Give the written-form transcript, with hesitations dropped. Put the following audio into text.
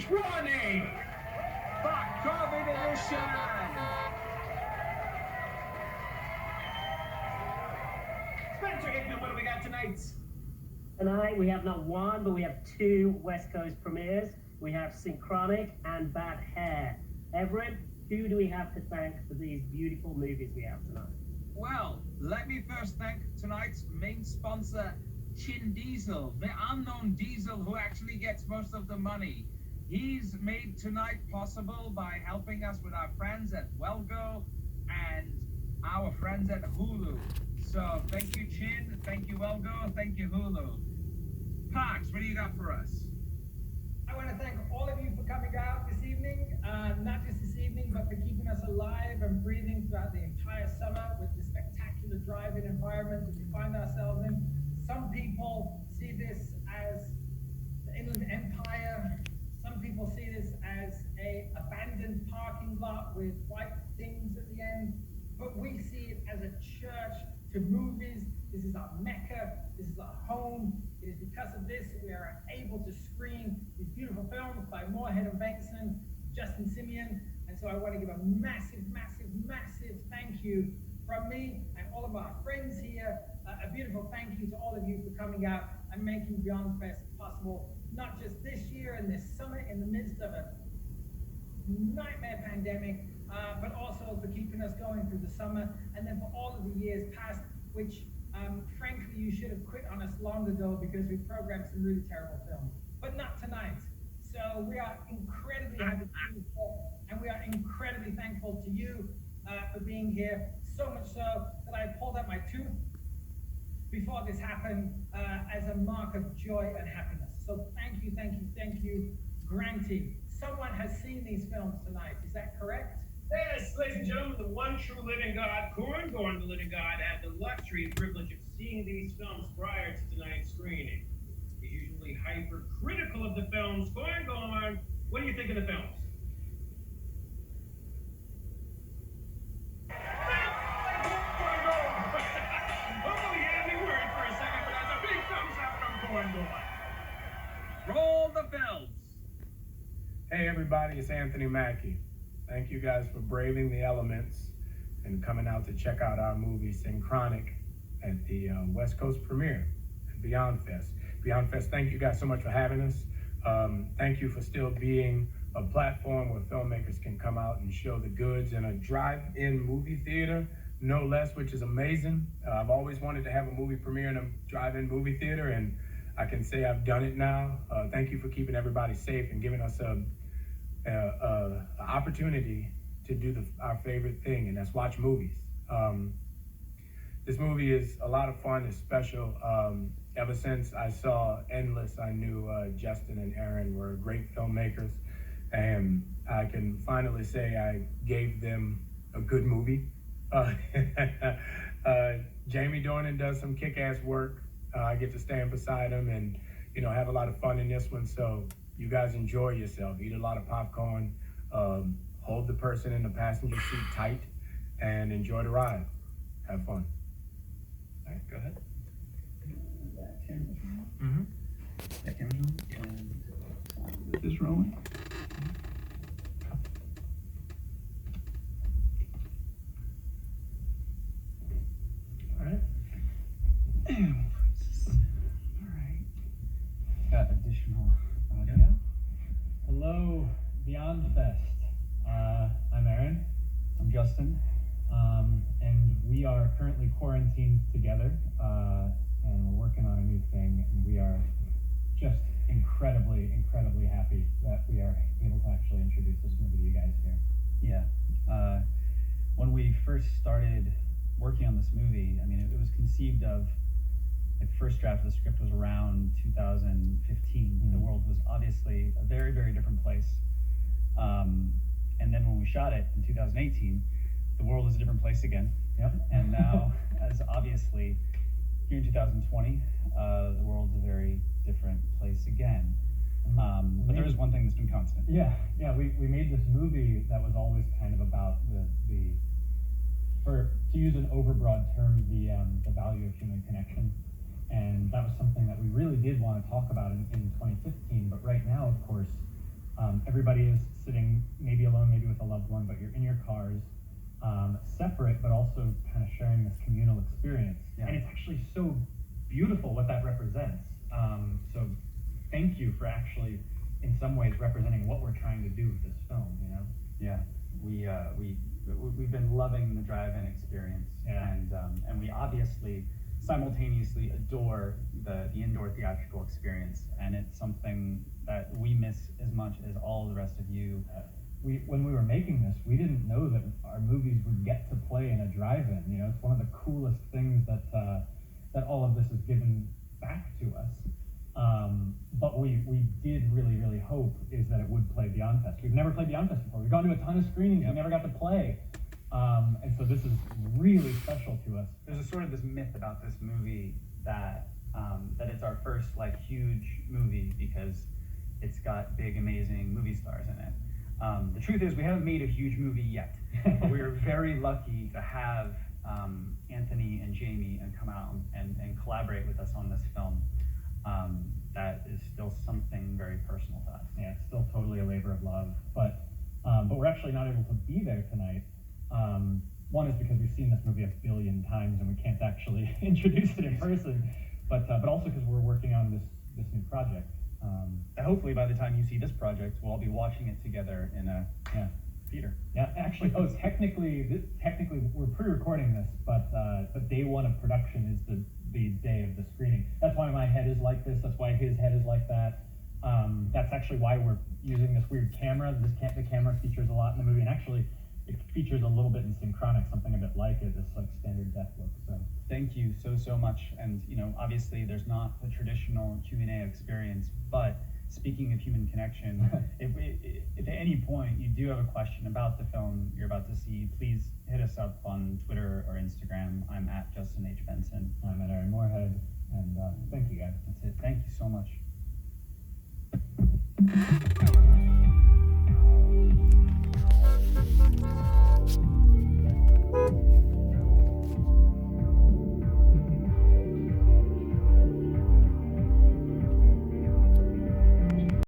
2020. Fuck COVID edition. Spencer Hickman, what do we got tonight? Tonight we have not one, but we have two West Coast premieres. We have Synchronic and Bad Hair. Everett, who do we have to thank for these beautiful movies we have tonight? Well, let me first thank tonight's main sponsor, Chin Diesel, the unknown Diesel who actually gets most of the money. He's made tonight possible by helping us with our friends at Wellgo and our friends at Hulu. So thank you, Chin, thank you, Wellgo, thank you, Hulu. Parks, what do you got for us? I want to thank all of you for coming out this evening, not just this evening, but for keeping us alive and breathing throughout the entire summer with the spectacular drive-in environment that we find ourselves in. Some people see this as the Inland Empire. Some people see this as a abandoned parking lot with white things at the end. But we see it as a church to movies. This is our Mecca. This is our home. It is because of this we are able to screen these beautiful films by Moorhead and Benson, Justin Simeon. And so I want to give a massive, massive, massive thank you from me and all of our friends here. A beautiful thank you to all of you for coming out and making Beyond Fest possible, not just this year and this summer in the midst of a nightmare pandemic, but also for keeping us going through the summer, and then for all of the years past, which frankly you should have quit on us long ago because we programmed some really terrible films, but not tonight. So we are incredibly happy to be here, and we are incredibly thankful to you for being here, so much so that I pulled out my tooth before this happened as a mark of joy and happiness. So thank you, thank you, thank you. Granted, someone has seen these films tonight, is that correct? Yes, ladies and gentlemen, the one true living God, Corn Gorn, the living God, had the luxury and privilege of seeing these films prior to tonight's screening. He's usually hypercritical of the films. Corn Gorn, what do you think of the films? Roll the films. Hey everybody, it's Anthony Mackie. Thank you guys for braving the elements and coming out to check out our movie Synchronic at the West Coast premiere at Beyond Fest. Beyond Fest, thank you guys so much for having us. Thank you for still being a platform where filmmakers can come out and show the goods in a drive-in movie theater, no less, which is amazing. I've always wanted to have a movie premiere in a drive-in movie theater, and I can say I've done it now. Thank you for keeping everybody safe and giving us an opportunity to do our favorite thing, and that's watch movies. This movie is a lot of fun. It's special. Ever since I saw Endless, I knew Justin and Aaron were great filmmakers, and I can finally say I gave them a good movie. Jamie Dornan does some kick-ass work. I get to stand beside him and, have a lot of fun in this one. So you guys enjoy yourself, eat a lot of popcorn, hold the person in the passenger seat tight, and enjoy the ride. Have fun. All right, go ahead. That camera's rolling. Mm-hmm. That camera's rolling. And this is rolling. All right. And we'll put this. All right. Got additional audio. Hello, Beyond Fest. I'm Aaron. I'm Justin. And we are currently quarantined together, and we're working on a new thing, and we are just incredibly, incredibly happy that we are able to actually introduce this movie to you guys here. Yeah. When we first started working on this movie, I mean, it was conceived of, the first draft of the script was around 2015. Mm-hmm. The world was obviously a very, very different place. And then when we shot it in 2018, the world is a different place again. Yep. And now, as obviously, here in 2020, the world's a very different place again. But there is one thing that's been constant. Yeah, we made this movie that was always kind of about to use an overbroad term, the value of human connection. And that was something that we really did want to talk about in 2015, but right now, of course, Everybody is sitting maybe alone, maybe with a loved one, but you're in your cars, separate, but also kind of sharing this communal experience. Yeah. And it's actually so beautiful what that represents. So thank you for actually, in some ways, representing what we're trying to do with this film, you know? Yeah, we've been loving the drive-in experience, Yeah. and we obviously simultaneously adore the indoor theatrical experience, and it's something that we miss as much as all the rest of you. When we were making this, we didn't know that our movies would get to play in a drive-in. You know, it's one of the coolest things that that all of this has given back to us. But we did really hope is that it would play Beyond Fest. We've never played Beyond Fest before. We've gone to a ton of screenings. Yep. We never got to play. And so this is really special to us. There's a sort of this myth about this movie that that it's our first like huge movie because it's got big amazing movie stars in it. The truth is we haven't made a huge movie yet, but we are very lucky to have Anthony and Jamie and come out and collaborate with us on this film. That is still something very personal to us. Yeah, it's still totally a labor of love. But we're actually not able to be there tonight. One is because we've seen this movie a billion times and we can't actually introduce it in person. But also because we're working on this new project. Hopefully by the time you see this project, we'll all be watching it together in a theater. Yeah, actually, technically we're pre-recording this, but day one of production is the day of the screening. That's why my head is like this. That's why his head is like that. That's actually why we're using this weird camera. The camera features a lot in the movie, and actually, it features a little bit in Synchronic, something a bit like it, this like standard depth look. So thank you so much. And you know, obviously, there's not the traditional Q&A experience, but speaking of human connection, if at any point you do have a question about the film you're about to see, please hit us up on Twitter or Instagram. I'm at Justin H. Benson. I'm at Aaron Moorhead, and thank you guys. That's it. Thank you so much.